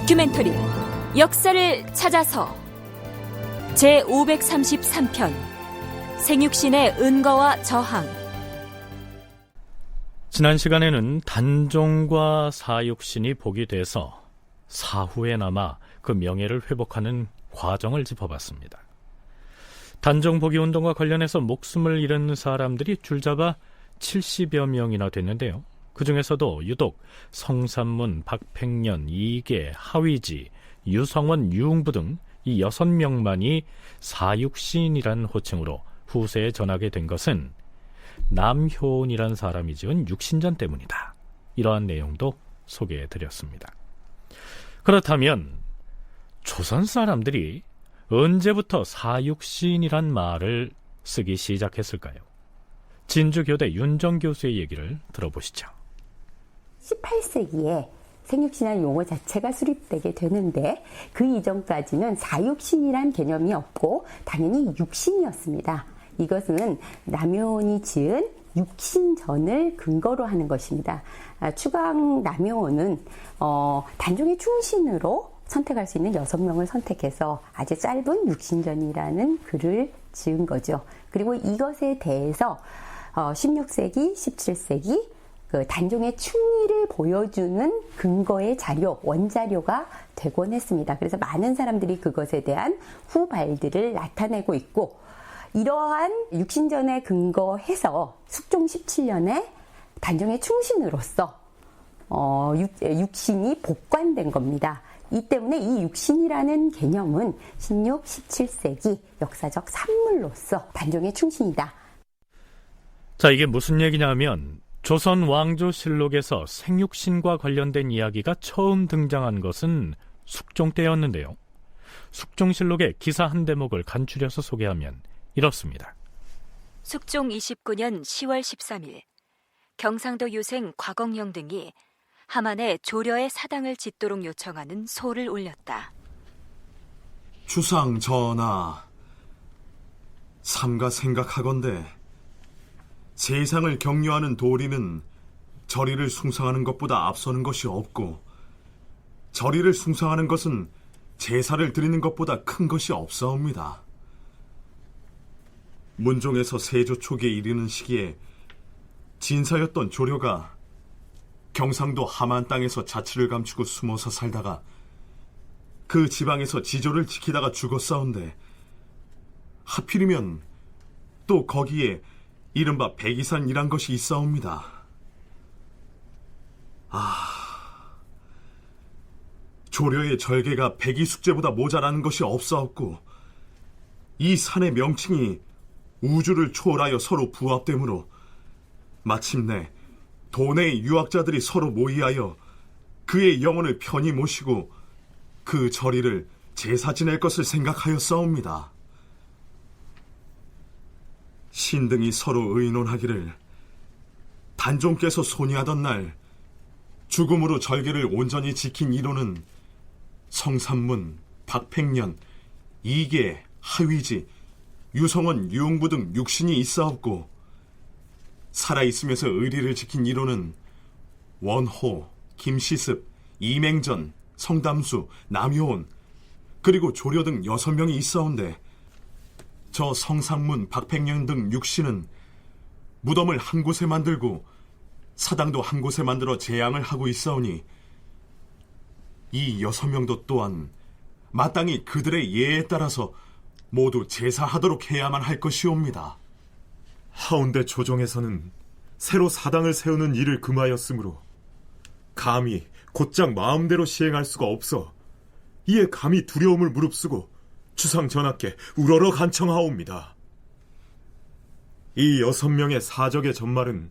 다큐멘터리 역사를 찾아서 제533편 생육신의 은거와 저항. 지난 시간에는 단종과 사육신이 복이 돼서 사후에나마 그 명예를 회복하는 과정을 짚어봤습니다. 단종 복위 운동과 관련해서 목숨을 잃은 사람들이 줄잡아 70여 명이나 됐는데요. 그 중에서도 유독 성삼문, 박팽년, 이계, 하위지, 유성원, 유흥부 등 이 6명만이 사육신이란 호칭으로 후세에 전하게 된 것은 남효온이란 사람이 지은 육신전 때문이다. 이러한 내용도 소개해드렸습니다. 그렇다면 조선 사람들이 언제부터 사육신이란 말을 쓰기 시작했을까요? 진주교대 윤정 교수의 얘기를 들어보시죠. 18세기에 생육신이라는 용어 자체가 수립되게 되는데 그 이전까지는 사육신이란 개념이 없고 당연히 육신이었습니다. 이것은 남효온이 지은 육신전을 근거로 하는 것입니다. 추강 남효온은 단종의 충신으로 선택할 수 있는 6명을 선택해서 아주 짧은 육신전이라는 글을 지은 거죠. 그리고 이것에 대해서 16세기, 17세기 그 단종의 충의를 보여주는 근거의 자료, 원자료가 되곤 했습니다. 그래서 많은 사람들이 그것에 대한 후발들을 나타내고 있고, 이러한 육신전에 근거해서 숙종 17년에 단종의 충신으로서 육신이 복관된 겁니다. 이 때문에 이 육신이라는 개념은 16, 17세기 역사적 산물로서 단종의 충신이다. 자, 이게 무슨 얘기냐면 조선 왕조실록에서 생육신과 관련된 이야기가 처음 등장한 것은 숙종 때였는데요. 숙종실록의 기사 한 대목을 간추려서 소개하면 이렇습니다. 숙종 29년 10월 13일 경상도 유생 곽억영 등이 함안에 조려의 사당을 짓도록 요청하는 소를 올렸다. 주상 전하, 삼가 생각하건대 세상을 격려하는 도리는 절이를 숭상하는 것보다 앞서는 것이 없고, 절이를 숭상하는 것은 제사를 드리는 것보다 큰 것이 없사옵니다. 문종에서 세조 초기에 이르는 시기에 진사였던 조려가 경상도 함안 땅에서 자취를 감추고 숨어서 살다가 그 지방에서 지조를 지키다가 죽었사온데, 하필이면 또 거기에 이른바 백이산이란 것이 있사옵니다. 조려의 절개가 백이숙제보다 모자라는 것이 없사옵고, 이 산의 명칭이 우주를 초월하여 서로 부합되므로 마침내 도내의 유학자들이 서로 모의하여 그의 영혼을 편히 모시고 그 절이를 제사 지낼 것을 생각하였사옵니다. 신등이 서로 의논하기를 단종께서 손이하던 날 죽음으로 절개를 온전히 지킨 이로는 성삼문, 박팽년, 이계, 하위지, 유성원, 유흥부 등 육신이 있사옵고, 살아있으면서 의리를 지킨 이로는 원호, 김시습, 이맹전, 성담수, 남효온, 그리고 조려 등 6명이 있사온데, 저 성상문, 박팽년 등 육신은 무덤을 한 곳에 만들고 사당도 한 곳에 만들어 제양을 하고 있사오니, 이 6명도 또한 마땅히 그들의 예에 따라서 모두 제사하도록 해야만 할 것이옵니다. 하운데 조정에서는 새로 사당을 세우는 일을 금하였으므로 감히 곧장 마음대로 시행할 수가 없어 이에 감히 두려움을 무릅쓰고 주상 전하께 우러러 간청하옵니다. 이 6명의 사적의 전말은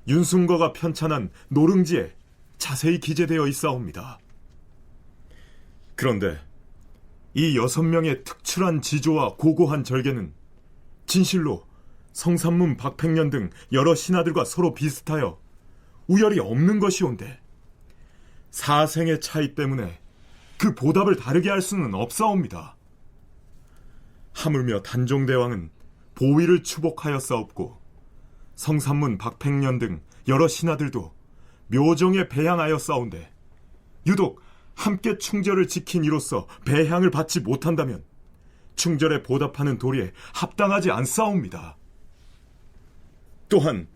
윤순거가 편찬한 노릉지에 자세히 기재되어 있사옵니다. 그런데 이 6명의 특출한 지조와 고고한 절개는 진실로 성삼문, 박팽년 등 여러 신하들과 서로 비슷하여 우열이 없는 것이온데, 사생의 차이 때문에 그 보답을 다르게 할 수는 없사옵니다. 하물며 단종대왕은 보위를 추복하였사옵고, 성삼문, 박팽년 등 여러 신하들도 묘정에 배양하였사온데, 유독 함께 충절을 지킨 이로써 배향을 받지 못한다면 충절에 보답하는 도리에 합당하지 않사옵니다. 또한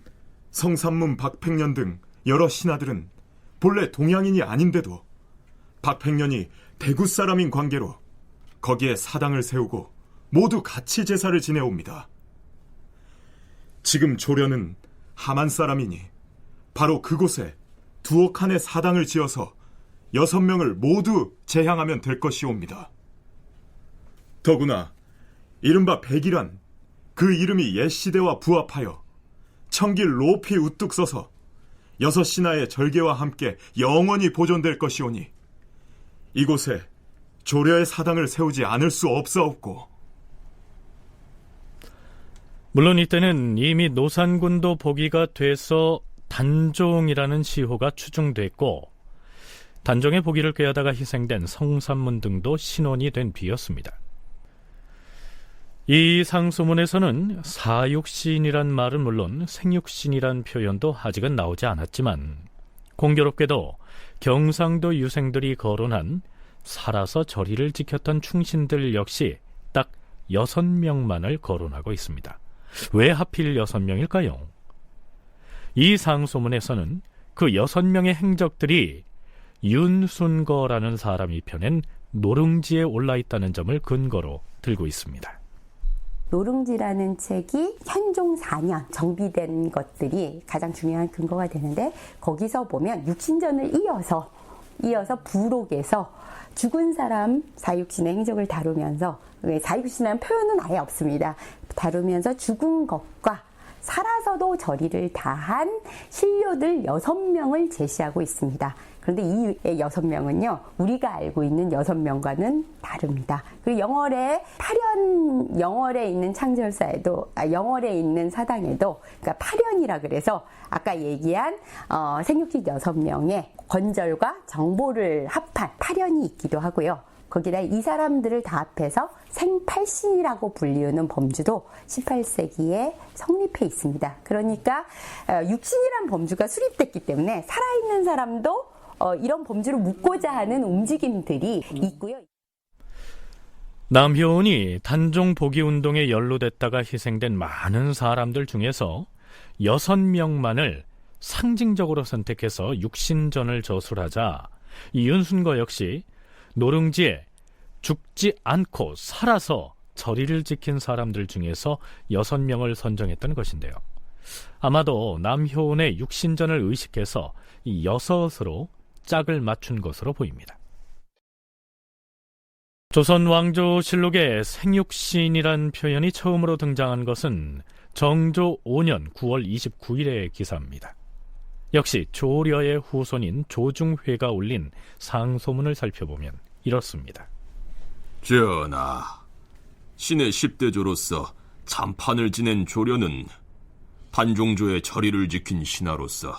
성삼문 박팽년 등 여러 신하들은 본래 동양인이 아닌데도 박팽년이 대구 사람인 관계로 거기에 사당을 세우고 모두 같이 제사를 지내옵니다. 지금 조련은 하만 사람이니 바로 그곳에 두어 칸의 사당을 지어서 6명을 모두 제향하면 될 것이옵니다. 더구나 이른바 백이란 그 이름이 옛 시대와 부합하여 청길 높이 우뚝 서서 6신하의 절개와 함께 영원히 보존될 것이오니 이곳에 조려의 사당을 세우지 않을 수 없사옵고, 물론 이때는 이미 노산군도 보기가 돼서 단종이라는 시호가 추중됐고 단종의 보기를 꾀하다가 희생된 성삼문 등도 신원이 된 비였습니다. 이 상소문에서는 사육신이란 말은 물론 생육신이란 표현도 아직은 나오지 않았지만 공교롭게도 경상도 유생들이 거론한 살아서 절의를 지켰던 충신들 역시 딱 6명만을 거론하고 있습니다. 왜 하필 6명일까요? 이 상소문에서는 그 6명의 행적들이 윤순거라는 사람이 펴낸 노릉지에 올라있다는 점을 근거로 들고 있습니다. 노릉지라는 책이 현종 4년 정비된 것들이 가장 중요한 근거가 되는데 거기서 보면 육신전을 이어서 부록에서 죽은 사람 사육신의 행적을 다루면서, 사육신이라는 표현은 아예 없습니다. 다루면서 죽은 것과 살아서도 절의를 다한 신료들 6명을 제시하고 있습니다. 그런데 이 6명은요, 우리가 알고 있는 6명과는 다릅니다. 그리고 영월에 있는 창절사에도, 영월에 있는 사당에도, 그러니까 파련이라 그래서 아까 얘기한 생육신 6명의 권절과 정보를 합한 파련이 있기도 하고요. 거기다 이 사람들을 다 합해서 생팔신이라고 불리우는 범주도 18세기에 성립해 있습니다. 그러니까 육신이란 범주가 수립됐기 때문에 살아있는 사람도 이런 범주를 묻고자 하는 움직임들이 있고요. 남효은이 단종 보기운동에 연루됐다가 희생된 많은 사람들 중에서 6명만을 상징적으로 선택해서 육신전을 저술하자 이 윤순거 역시 노릉지에 죽지 않고 살아서 절의를 지킨 사람들 중에서 6명을 선정했던 것인데요. 아마도 남효은의 육신전을 의식해서 이 6으로 짝을 맞춘 것으로 보입니다. 조선 왕조실록에 생육신이란 표현이 처음으로 등장한 것은 정조 5년 9월 29일의 기사입니다. 역시 조려의 후손인 조중회가 올린 상소문을 살펴보면 이렇습니다. 전하, 신의 10대조로서 참판을 지낸 조려는 단종조의 절의를 지킨 신하로서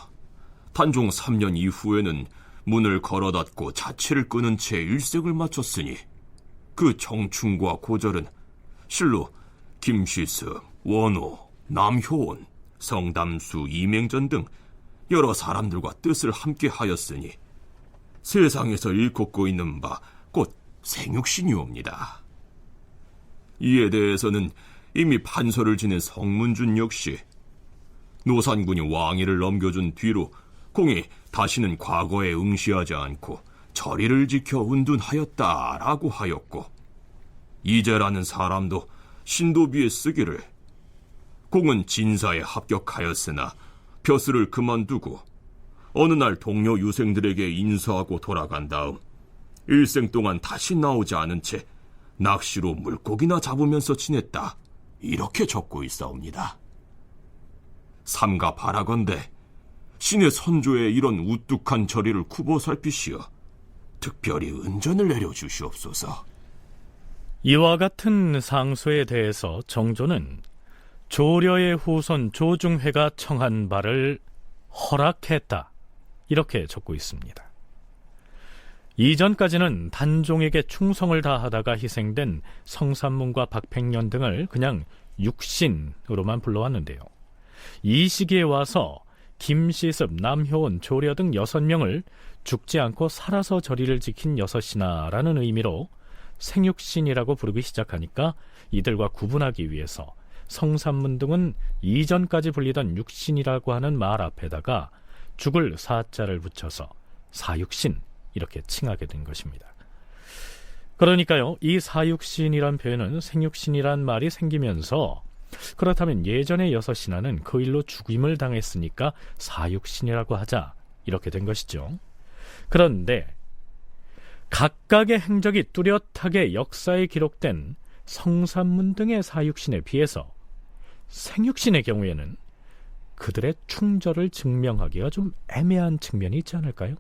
단종 3년 이후에는 문을 걸어 닫고 자취를 끊은 채 일색을 마쳤으니 그 정충과 고절은 실로 김시승, 원호, 남효원, 성담수, 이맹전 등 여러 사람들과 뜻을 함께 하였으니 세상에서 일컫고 있는 바 곧 생육신이옵니다. 이에 대해서는 이미 판서를 지낸 성문준 역시 노산군이 왕위를 넘겨준 뒤로 공이 다시는 과거에 응시하지 않고 절의를 지켜 운둔하였다라고 하였고, 이제라는 사람도 신도비에 쓰기를 공은 진사에 합격하였으나 벼슬을 그만두고 어느 날 동료 유생들에게 인사하고 돌아간 다음 일생 동안 다시 나오지 않은 채 낚시로 물고기나 잡으면서 지냈다, 이렇게 적고 있사옵니다. 삼가 바라건대 신의 선조의 이런 우뚝한 절의를 쿠보 살피시어 특별히 은전을 내려주시옵소서. 이와 같은 상소에 대해서 정조는 조려의 후손 조중회가 청한 바를 허락했다, 이렇게 적고 있습니다. 이전까지는 단종에게 충성을 다하다가 희생된 성삼문과 박팽년 등을 그냥 육신으로만 불러왔는데요. 이 시기에 와서 김시습, 남효원, 조려 등 6명을 죽지 않고 살아서 저리를 지킨 여섯이나라는 의미로 생육신이라고 부르기 시작하니까 이들과 구분하기 위해서 성산문 등은 이전까지 불리던 육신이라고 하는 말 앞에다가 죽을 사자를 붙여서 사육신 이렇게 칭하게 된 것입니다. 그러니까요, 이 사육신이란 표현은 생육신이란 말이 생기면서 그렇다면 예전의 여섯신하는 그 일로 죽임을 당했으니까 사육신이라고 하자 이렇게 된 것이죠. 그런데 각각의 행적이 뚜렷하게 역사에 기록된 성산문 등의 사육신에 비해서 생육신의 경우에는 그들의 충절을 증명하기가 좀 애매한 측면이 있지 않을까요?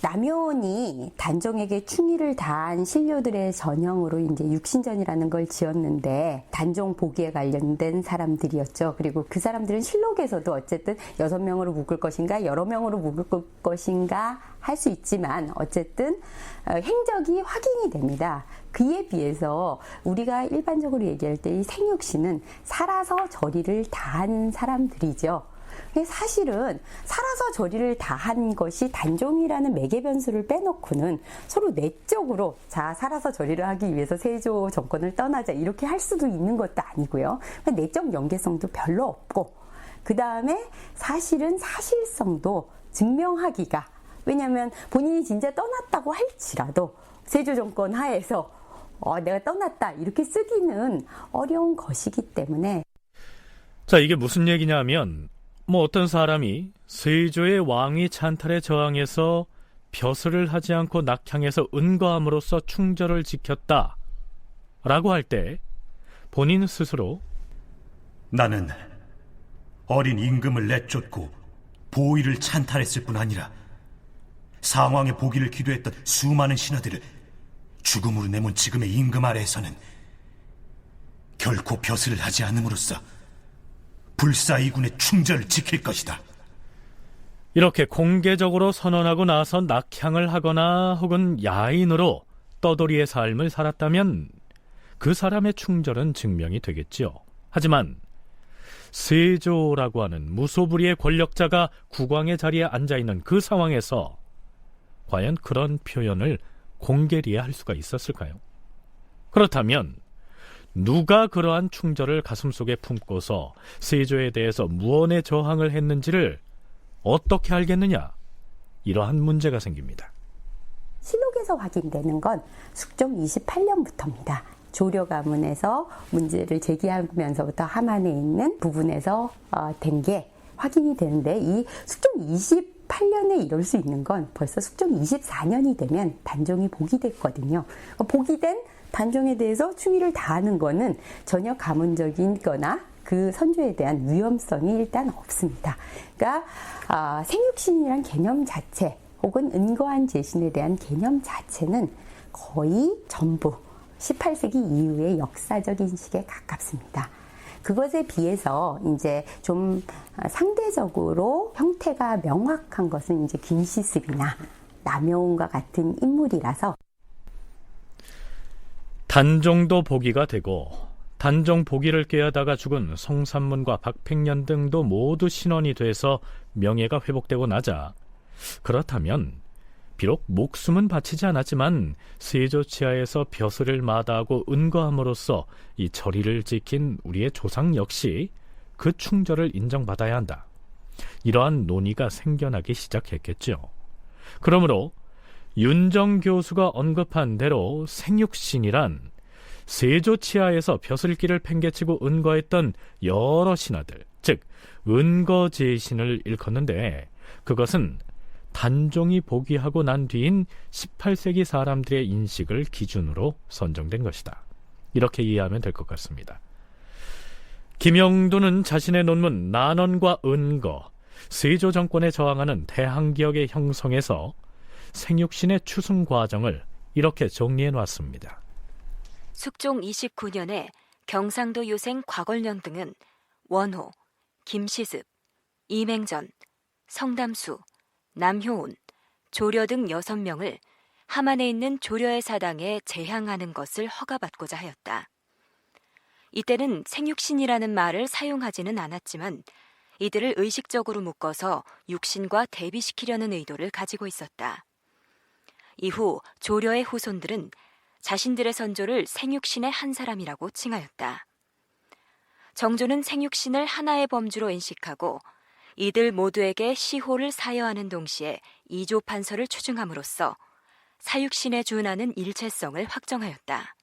남효원이 단종에게 충의를 다한 신료들의 전형으로 이제 육신전이라는 걸 지었는데 단종 보기에 관련된 사람들이었죠. 그리고 그 사람들은 실록에서도 어쨌든 6명으로 묶을 것인가 여러 명으로 묶을 것인가 할 수 있지만 어쨌든 행적이 확인이 됩니다. 그에 비해서 우리가 일반적으로 얘기할 때 이 생육신은 살아서 저리를 다한 사람들이죠. 사실은 살아서 저리를 다한 것이 단종이라는 매개 변수를 빼놓고는 서로 내적으로 자 살아서 저리를 하기 위해서 세조 정권을 떠나자 이렇게 할 수도 있는 것도 아니고요. 내적 연계성도 별로 없고 그 다음에 사실은 사실성도 증명하기가 왜냐하면 본인이 진짜 떠났다고 할지라도 세조 정권 하에서 내가 떠났다 이렇게 쓰기는 어려운 것이기 때문에 자, 이게 무슨 얘기냐면 어떤 사람이 세조의 왕위 찬탈에 저항해서 벼슬을 하지 않고 낙향해서 은거함으로써 충절을 지켰다 라고 할 때 본인 스스로 나는 어린 임금을 내쫓고 보위를 찬탈했을 뿐 아니라 상왕의 보기를 기도했던 수많은 신하들을 죽음으로 내몬 지금의 임금 아래에서는 결코 벼슬을 하지 않음으로써 불사이군의 충절을 지킬 것이다. 이렇게 공개적으로 선언하고 나서 낙향을 하거나 혹은 야인으로 떠돌이의 삶을 살았다면 그 사람의 충절은 증명이 되겠지요. 하지만 세조라고 하는 무소불위의 권력자가 국왕의 자리에 앉아있는 그 상황에서 과연 그런 표현을 공개리에 할 수가 있었을까요? 그렇다면 누가 그러한 충절을 가슴속에 품고서 세조에 대해서 무언의 저항을 했는지를 어떻게 알겠느냐? 이러한 문제가 생깁니다. 실록에서 확인되는 건 숙종 28년부터입니다. 조려 가문에서 문제를 제기하면서부터 함안에 있는 부분에서 된 게 확인이 되는데 이 숙종 28년에 이럴 수 있는 건 벌써 숙종 24년이 되면 단종이 복위됐거든요. 복위된 단종에 대해서 충의를 다하는 거는 전혀 가문적인 거나 그 선조에 대한 위험성이 일단 없습니다. 그러니까 생육신이란 개념 자체 혹은 은거한 제신에 대한 개념 자체는 거의 전부 18세기 이후의 역사적 인식에 가깝습니다. 그것에 비해서 이제 좀 상대적으로 형태가 명확한 것은 이제 김시습이나 남효운과 같은 인물이라서 단종도 복위가 되고 단종 복위를 꾀하다가 죽은 성산문과 박팽년 등도 모두 신원이 돼서 명예가 회복되고 나자 그렇다면 비록 목숨은 바치지 않았지만 세조 치하에서 벼슬을 마다하고 은거함으로써 이 절의를 지킨 우리의 조상 역시 그 충절을 인정받아야 한다. 이러한 논의가 생겨나기 시작했겠죠. 그러므로 윤정 교수가 언급한 대로 생육신이란 세조 치하에서 벼슬길을 팽개치고 은거했던 여러 신하들, 즉 은거제신을 일컫는데 그것은 단종이 복위하고 난 뒤인 18세기 사람들의 인식을 기준으로 선정된 것이다. 이렇게 이해하면 될 것 같습니다. 김영도는 자신의 논문 난언과 은거, 세조 정권에 저항하는 대항기역의 형성에서 생육신의 추승 과정을 이렇게 정리해 놨습니다. 숙종 29년에 경상도 유생 곽월련 등은 원호, 김시습, 이맹전, 성담수, 남효운, 조려 등 6명을 함안에 있는 조려의 사당에 제향하는 것을 허가받고자 하였다. 이때는 생육신이라는 말을 사용하지는 않았지만 이들을 의식적으로 묶어서 육신과 대비시키려는 의도를 가지고 있었다. 이후 조려의 후손들은 자신들의 선조를 생육신의 한 사람이라고 칭하였다. 정조는 생육신을 하나의 범주로 인식하고 이들 모두에게 시호를 사여하는 동시에 이조 판서를 추증함으로써 사육신에 준하는 일체성을 확정하였다.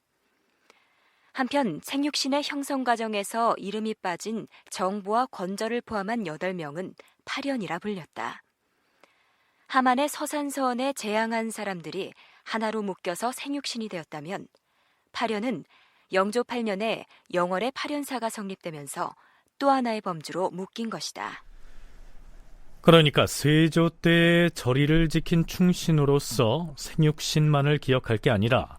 한편 생육신의 형성 과정에서 이름이 빠진 정보와 권저를 포함한 8명은 파련이라 불렸다. 하만의 서산서원에 재앙한 사람들이 하나로 묶여서 생육신이 되었다면 파련은 영조 8년에 영월의 파련사가 성립되면서 또 하나의 범주로 묶인 것이다. 그러니까 세조 때의 절의를 지킨 충신으로서 생육신만을 기억할 게 아니라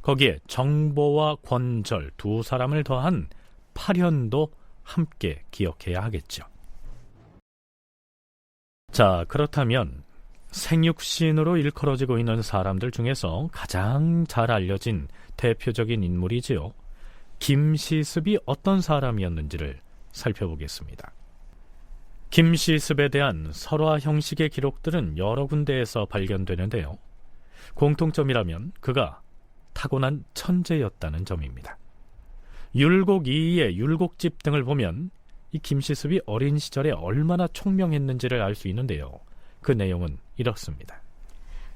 거기에 정보와 권절 두 사람을 더한 파련도 함께 기억해야 하겠죠. 자, 그렇다면 생육신으로 일컬어지고 있는 사람들 중에서 가장 잘 알려진 대표적인 인물이지요. 김시습이 어떤 사람이었는지를 살펴보겠습니다. 김시습에 대한 설화 형식의 기록들은 여러 군데에서 발견되는데요. 공통점이라면 그가 타고난 천재였다는 점입니다. 율곡 이의의 율곡집 등을 보면 이 김시습이 어린 시절에 얼마나 총명했는지를 알 수 있는데요. 그 내용은 이렇습니다.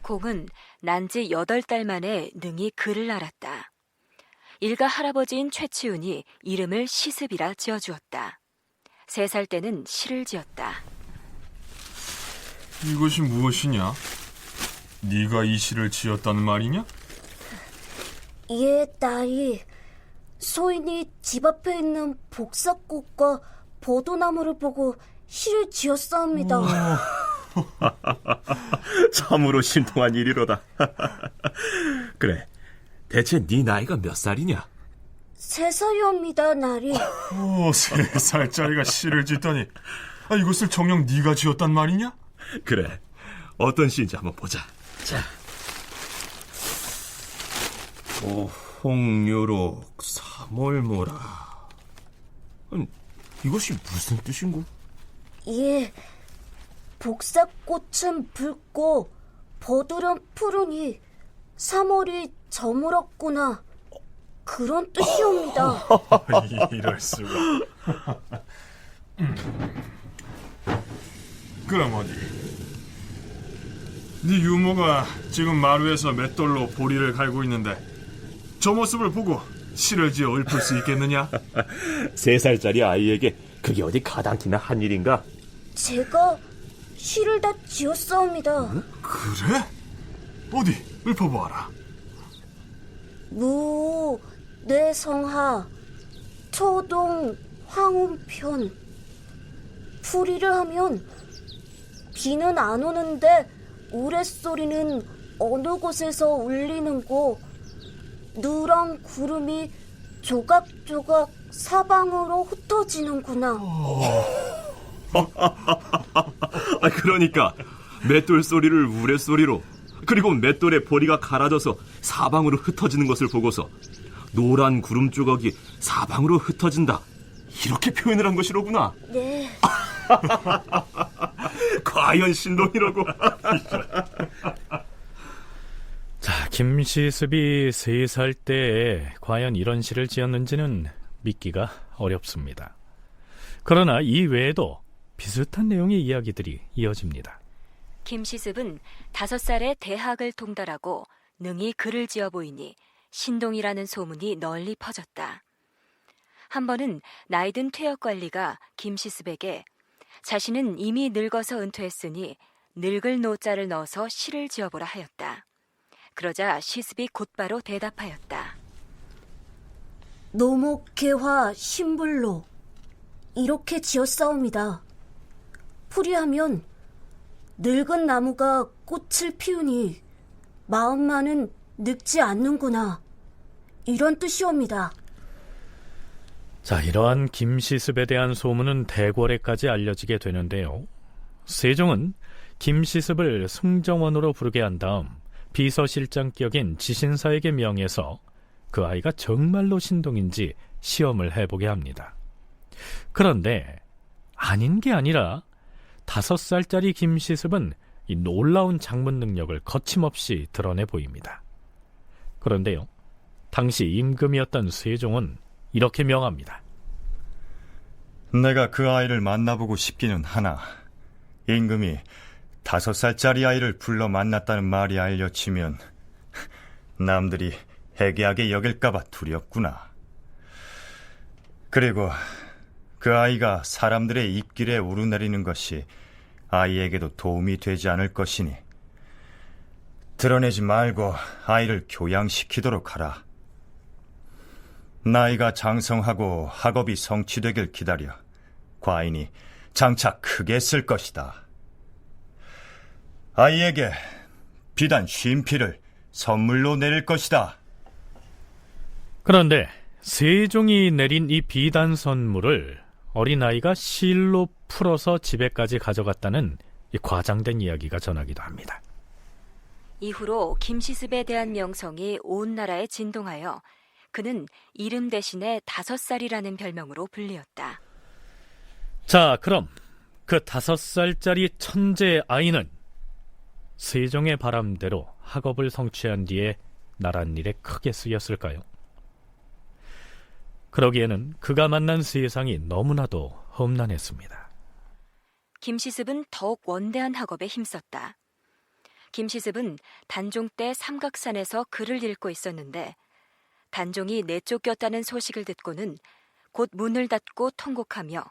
공은 난지 8달 만에 능히 글을 알았다. 일가 할아버지인 최치훈이 이름을 시습이라 지어주었다. 3살 때는 시를 지었다. 이것이 무엇이냐? 네가 이 시를 지었다는 말이냐? 예, 딸이 소인이 집 앞에 있는 복사꽃과 버도나무를 보고 시를 지었사옵니다. 참으로 신통한 일이로다. 그래, 대체 네 나이가 몇 살이냐? 3살이옵니다, 날이. 3살짜리가 시를 짓다니. 이것을 정녕 네가 지었단 말이냐? 그래, 어떤 시인지 한번 보자. 자, 홍유록 삼월모라. 이것이 무슨 뜻인고? 예, 복사꽃은 붉고 버들은 푸르니 3월이 저물었구나. 그런 뜻이옵니다. 이럴 수가. 그럼 어디? 네 유모가 지금 마루에서 맷돌로 보리를 갈고 있는데 저 모습을 보고 시를 지어 읊을 수 있겠느냐? 3살짜리 아이에게 그게 어디 가당키나 한 일인가? 제가 시를 다 지었사옵니다. 그래? 어디 읊어보아라. 무, 뇌성하, 초동, 황운편. 풀이를 하면 비는 안 오는데 우레소리는 어느 곳에서 울리는고, 누런 구름이 조각조각 사방으로 흩어지는구나. 그러니까 맷돌 소리를 우레 소리로, 그리고 맷돌의 보리가 갈아져서 사방으로 흩어지는 것을 보고서 노란 구름 조각이 사방으로 흩어진다, 이렇게 표현을 한 것이로구나. 네. 과연 신동이라고. 자, 김시습이 3살 때에 과연 이런 시를 지었는지는 믿기가 어렵습니다. 그러나 이 외에도 비슷한 내용의 이야기들이 이어집니다. 김시습은 5살에 대학을 통달하고 능히 글을 지어 보이니 신동이라는 소문이 널리 퍼졌다. 한 번은 나이든 퇴역관리가 김시습에게 자신은 이미 늙어서 은퇴했으니 늙을 노자를 넣어서 시를 지어보라 하였다. 그러자 시습이 곧바로 대답하였다. 노목개화 신불로 이렇게 지었사옵니다. 풀이하면 늙은 나무가 꽃을 피우니 마음만은 늙지 않는구나, 이런 뜻이옵니다. 자, 이러한 김시습에 대한 소문은 대궐에까지 알려지게 되는데요. 세종은 김시습을 승정원으로 부르게 한 다음 비서실장격인 지신사에게 명해서 그 아이가 정말로 신동인지 시험을 해보게 합니다. 그런데 아닌 게 아니라 5살짜리 김시습은 이 놀라운 장문 능력을 거침없이 드러내 보입니다. 그런데요, 당시 임금이었던 세종은 이렇게 명합니다. 내가 그 아이를 만나보고 싶기는 하나 임금이 5살짜리 아이를 불러 만났다는 말이 알려지면 남들이 해괴하게 여길까봐 두렵구나. 그리고 그 아이가 사람들의 입길에 우러내리는 것이 아이에게도 도움이 되지 않을 것이니 드러내지 말고 아이를 교양시키도록 하라. 나이가 장성하고 학업이 성취되길 기다려 과인이 장차 크게 쓸 것이다. 아이에게 비단 쉼피를 선물로 내릴 것이다. 그런데 세종이 내린 이 비단 선물을 어린아이가 실로 풀어서 집에까지 가져갔다는 이 과장된 이야기가 전하기도 합니다. 이후로 김시습에 대한 명성이 온 나라에 진동하여 그는 이름 대신에 5살이라는 별명으로 불리었다. 자, 그럼 그 5살짜리 천재 아이는 세종의 바람대로 학업을 성취한 뒤에 나랏일에 크게 쓰였을까요? 그러기에는 그가 만난 세상이 너무나도 험난했습니다. 김시습은 더욱 원대한 학업에 힘썼다. 김시습은 단종 때 삼각산에서 글을 읽고 있었는데 단종이 내쫓겼다는 소식을 듣고는 곧 문을 닫고 통곡하며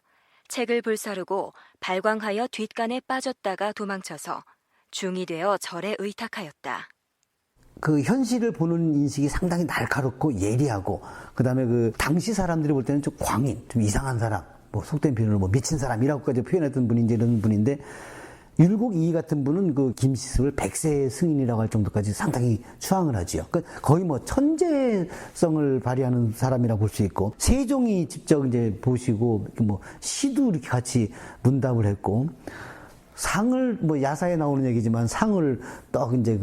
책을 불사르고 발광하여 뒷간에 빠졌다가 도망쳐서 중이 되어 절에 의탁하였다. 그 현실을 보는 인식이 상당히 날카롭고 예리하고, 그 다음에 그 당시 사람들이 볼 때는 좀 광인, 좀 이상한 사람, 뭐 속된 표현으로 뭐 미친 사람이라고까지 표현했던 분이 이제 이런 분인데, 율곡 이이 같은 분은 그 김시습을 백세 승인이라고 할 정도까지 상당히 추앙을 하지요. 거의 뭐 천재성을 발휘하는 사람이라고 볼 수 있고, 세종이 직접 이제 보시고 뭐 시도 이렇게 같이 문답을 했고, 상을 뭐 야사에 나오는 얘기지만 상을 떡 이제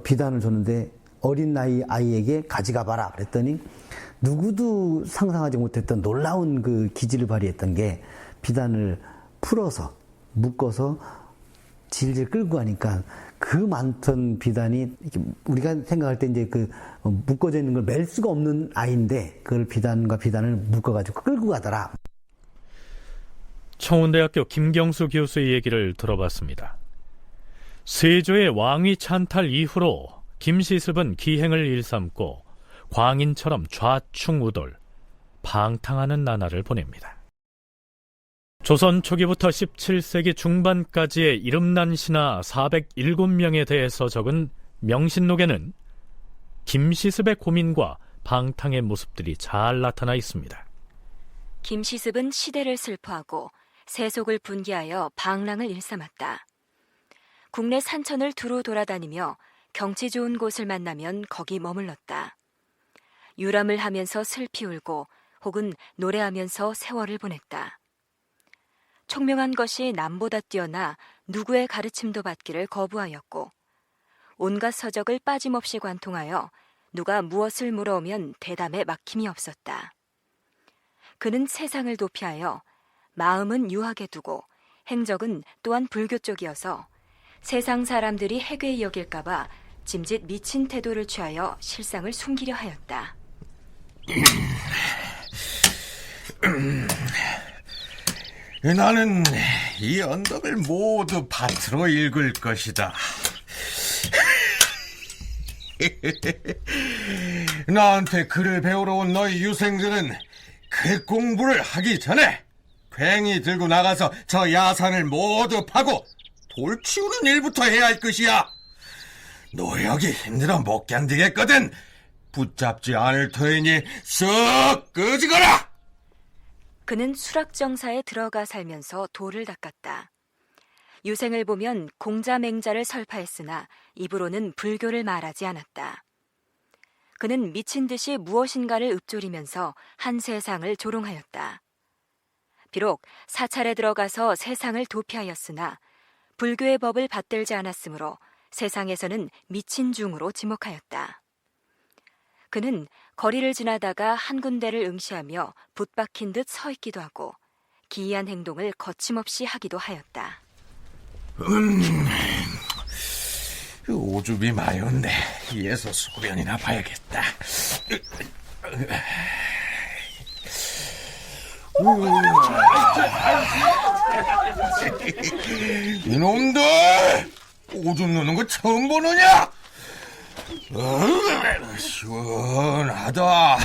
비단을 줬는데 어린 나이 아이에게 가져가 봐라 그랬더니 누구도 상상하지 못했던 놀라운 그 기질을 발휘했던 게 비단을 풀어서 묶어서 질질 끌고 가니까 그 많던 비단이 우리가 생각할 때 이제 묶어져 있는 걸 멜 수가 없는 아이인데 그걸 비단과 비단을 묶어가지고 끌고 가더라. 청운대학교 김경수 교수의 얘기를 들어봤습니다. 세조의 왕위 찬탈 이후로 김시습은 기행을 일삼고 광인처럼 좌충우돌, 방탕하는 나날을 보냅니다. 조선 초기부터 17세기 중반까지의 이름난 신하 407명에 대해서 적은 명신록에는 김시습의 고민과 방탕의 모습들이 잘 나타나 있습니다. 김시습은 시대를 슬퍼하고 세속을 분개하여 방랑을 일삼았다. 국내 산천을 두루 돌아다니며 경치 좋은 곳을 만나면 거기 머물렀다. 유람을 하면서 슬피 울고 혹은 노래하면서 세월을 보냈다. 총명한 것이 남보다 뛰어나 누구의 가르침도 받기를 거부하였고 온갖 서적을 빠짐없이 관통하여 누가 무엇을 물어오면 대담에 막힘이 없었다. 그는 세상을 도피하여 마음은 유하게 두고 행적은 또한 불교 쪽이어서 세상 사람들이 해괴히 여길까봐 짐짓 미친 태도를 취하여 실상을 숨기려 하였다. 나는 이 언덕을 모두 밭으로 읽을 것이다. 나한테 글을 배우러 온 너희 유생들은 글 공부를 하기 전에 괭이 들고 나가서 저 야산을 모두 파고 돌 치우는 일부터 해야 할 것이야. 노역이 힘들어 못 견디겠거든. 붙잡지 않을 터이니 썩 꺼지거라. 그는 수락정사에 들어가 살면서 돌을 닦았다. 유생을 보면 공자맹자를 설파했으나 입으로는 불교를 말하지 않았다. 그는 미친 듯이 무엇인가를 읊조리면서 한 세상을 조롱하였다. 비록 사찰에 들어가서 세상을 도피하였으나 불교의 법을 받들지 않았으므로 세상에서는 미친 중으로 지목하였다. 그는 거리를 지나다가 한 군데를 응시하며 붓 박힌 듯 서 있기도 하고 기이한 행동을 거침없이 하기도 하였다. 오줌이 마려운데 이에서 소변이나 봐야겠다. 이놈들! 오줌 누는 거 처음 보느냐? 시원하다.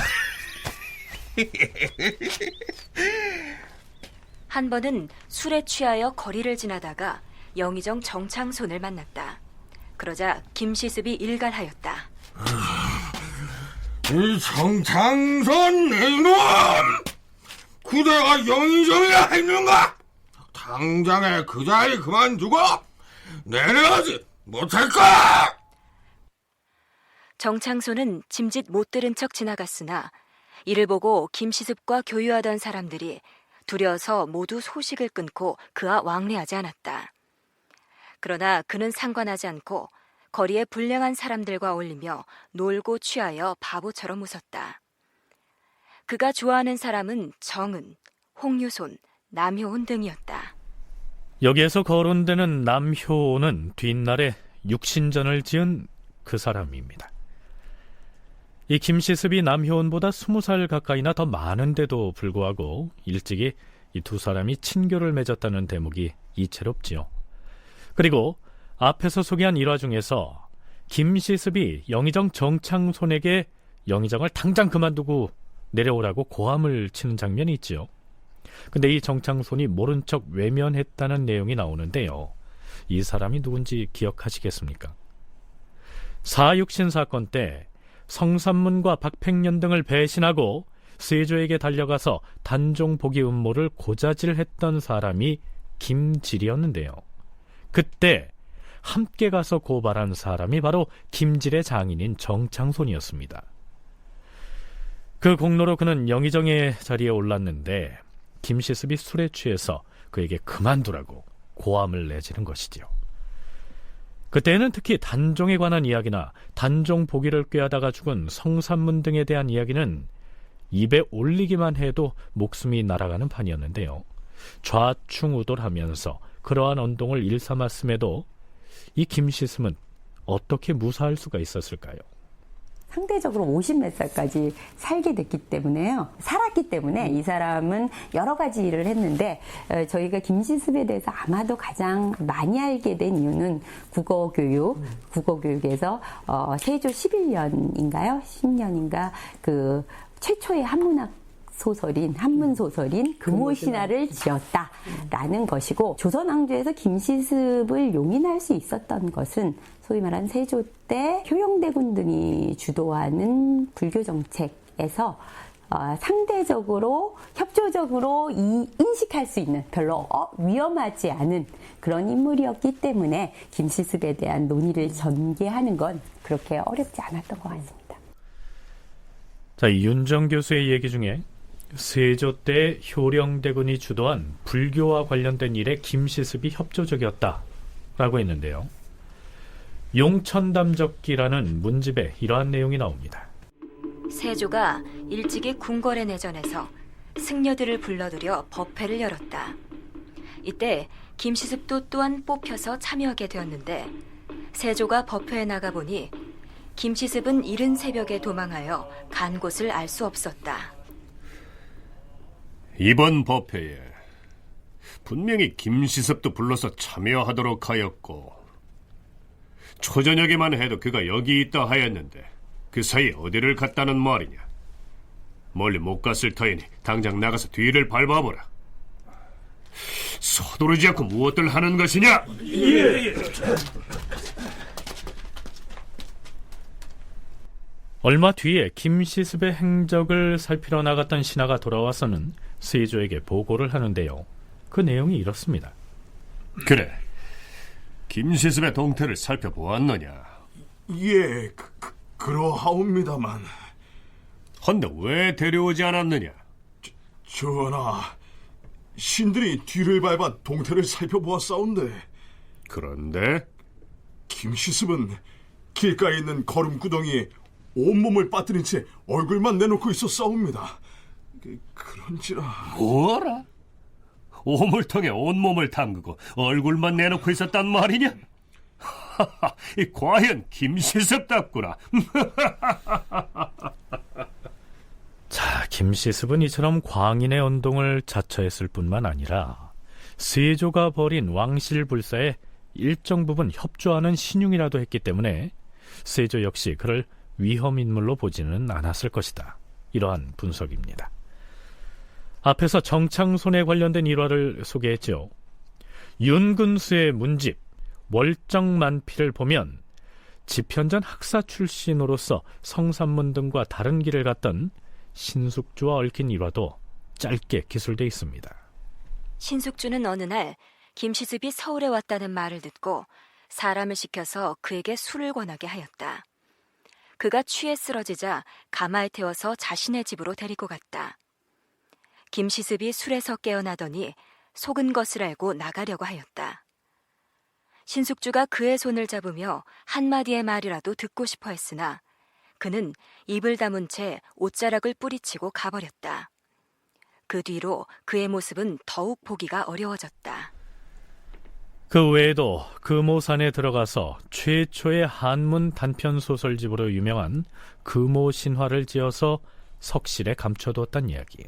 한 번은 술에 취하여 거리를 지나다가 영의정 정창손을 만났다. 그러자 김시습이 일갈하였다. 이 정창손 이놈! 그대가 영의정이라 했는가? 당장에 그 자리 그만두고 내려가지 못할까? 정창손은 짐짓 못 들은 척 지나갔으나 이를 보고 김시습과 교유하던 사람들이 두려워서 모두 소식을 끊고 그와 왕래하지 않았다. 그러나 그는 상관하지 않고 거리에 불량한 사람들과 어울리며 놀고 취하여 바보처럼 웃었다. 그가 좋아하는 사람은 정은, 홍유손, 남효온 등이었다. 여기에서 거론되는 남효온은 뒷날에 육신전을 지은 그 사람입니다. 이 김시습이 남효온보다 20살 가까이나 더 많은데도 불구하고 일찍이 이 두 사람이 친교를 맺었다는 대목이 이채롭지요. 그리고 앞에서 소개한 일화 중에서 김시습이 영의정 정창손에게 영의정을 당장 그만두고 내려오라고 고함을 치는 장면이 있지요. 근데 이 정창손이 모른 척 외면했다는 내용이 나오는데요. 이 사람이 누군지 기억하시겠습니까? 사육신 사건 때 성삼문과 박팽년 등을 배신하고 세조에게 달려가서 단종 복위 음모를 고자질했던 사람이 김질이었는데요. 그때 함께 가서 고발한 사람이 바로 김질의 장인인 정창손이었습니다. 그 공로로 그는 영의정의 자리에 올랐는데 김시습이 술에 취해서 그에게 그만두라고 고함을 내지는 것이지요. 그때는 특히 단종에 관한 이야기나 단종 복위를 꾀하다가 죽은 성삼문 등에 대한 이야기는 입에 올리기만 해도 목숨이 날아가는 판이었는데요. 좌충우돌하면서 그러한 언동을 일삼았음에도 이 김시습은 어떻게 무사할 수가 있었을까요? 상대적으로 50몇 살까지 살게 됐기 때문에요. 살았기 때문에 이 사람은 여러 가지 일을 했는데 저희가 김시습에 대해서 아마도 가장 많이 알게 된 이유는 국어교육에서 세조 11년인가요? 10년인가 그 최초의 한문학 소설인 한문소설인 금오신화를 지었다라는 것이고, 조선왕조에서 김시습을 용인할 수 있었던 것은 소위 말하는 세조 때 효영대군 등이 주도하는 불교 정책에서 상대적으로 협조적으로 인식할 수 있는 별로 위험하지 않은 그런 인물이었기 때문에 김시습에 대한 논의를 전개하는 건 그렇게 어렵지 않았던 것 같습니다. 자, 윤정 교수의 얘기 중에 세조 때 효령대군이 주도한 불교와 관련된 일에 김시습이 협조적이었다라고 했는데요. 용천담적기라는 문집에 이러한 내용이 나옵니다. 세조가 일찍이 궁궐에 내전해서 승려들을 불러들여 법회를 열었다. 이때 김시습도 또한 뽑혀서 참여하게 되었는데 세조가 법회에 나가보니 김시습은 이른 새벽에 도망하여 간 곳을 알 수 없었다. 이번 법회에 분명히 김시습도 불러서 참여하도록 하였고 초저녁에만 해도 그가 여기 있다 하였는데 그 사이에 어디를 갔다는 말이냐. 멀리 못 갔을 터이니 당장 나가서 뒤를 밟아보라. 서두르지 않고 무엇들 하는 것이냐? 예. 얼마 뒤에 김시습의 행적을 살피러 나갔던 신하가 돌아와서는 세조에게 보고를 하는데요. 그 내용이 이렇습니다. 그래, 김시습의 동태를 살펴보았느냐? 예, 그러하옵니다만. 헌데 왜 데려오지 않았느냐? 전하, 신들이 뒤를 밟아 동태를 살펴보았사온데. 그런데? 김시습은 길가에 있는 거름구덩이에 온몸을 빠뜨린 채 얼굴만 내놓고 있었사옵니다. 그런지라. 뭐라? 오물통에 온몸을 담그고 얼굴만 내놓고 있었단 말이냐? 과연 김시습답구나. 자, 김시습은 이처럼 광인의 언동을 자처했을 뿐만 아니라 세조가 벌인 왕실불사에 일정 부분 협조하는 신용이라도 했기 때문에 세조 역시 그를 위험인물로 보지는 않았을 것이다. 이러한 분석입니다. 앞에서 정창손에 관련된 일화를 소개했죠. 윤근수의 문집 월정만피를 보면 집현전 학사 출신으로서 성산문 등과 다른 길을 갔던 신숙주와 얽힌 일화도 짧게 기술되어 있습니다. 신숙주는 어느 날 김시습이 서울에 왔다는 말을 듣고 사람을 시켜서 그에게 술을 권하게 하였다. 그가 취해 쓰러지자 가마에 태워서 자신의 집으로 데리고 갔다. 김시습이 술에서 깨어나더니 속은 것을 알고 나가려고 하였다. 신숙주가 그의 손을 잡으며 한마디의 말이라도 듣고 싶어 했으나 그는 입을 다문 채 옷자락을 뿌리치고 가버렸다. 그 뒤로 그의 모습은 더욱 보기가 어려워졌다. 그 외에도 금오산에 들어가서 최초의 한문 단편소설집으로 유명한 금오신화를 지어서 석실에 감춰두었단 이야기.